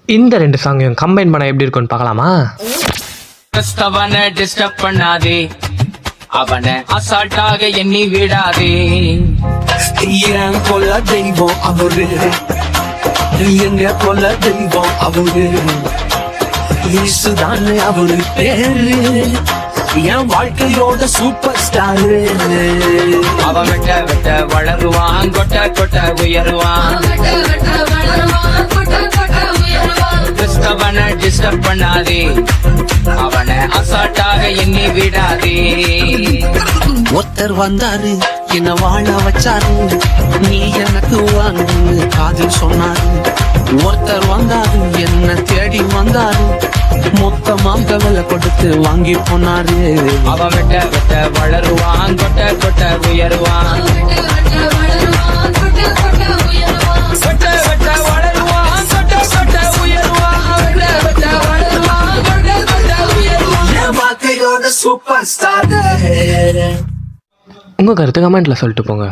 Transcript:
இந்த 2 சாங்கையும் கம்பைன் பண்ண எப்படி இருக்கும்னு பார்க்கலாமா? அவனை டிஸ்டர்ப் பண்ணாதே, அவனை அசால்ட்டாக எண்ணி விடாதே. ஏன் கொல்ல தெய்வம் அவரு, எங்க கொல்ல தெய்வம் அவரு, இயேசுதானே அவரு பேரு, என் வாழ்க்கையோட சூப்பர் ஸ்டாரு. அவன் வெட்ட வெட்ட வளருவான், கொட்ட கொட்ட உயருவான். கிறிஸ்தவனை டிஸ்டர்ப் பண்ணாதே, அவனை அசால்ட்டாக எண்ணி விடாதே. ஒருத்தர் வந்தாரு என்ன வாழ வச்சாரு, நீ எனக்கு வான்னு காதில் சொன்னாரு. ஒருத்தர் வந்தாரு என்ன தேடி வந்தாரு, மொத்தமாக விலை கொடுத்து வாங்கி போனாரு. அவன் வெட்ட வெட்ட வளருவான், கொட்ட கொட்ட உயருவான். வெட்ட வெட்ட வளருவான், கொட்ட கொட்ட உயருவான். வெட்ட வெட்ட வளருவான், கொட்ட கொட்ட உயருவான். என் வாழ்க்கையோட சூப்பர் ஸ்டார். உங்கள் கருத்து கமெண்ட்டில் சொல்லிட்டு போங்க.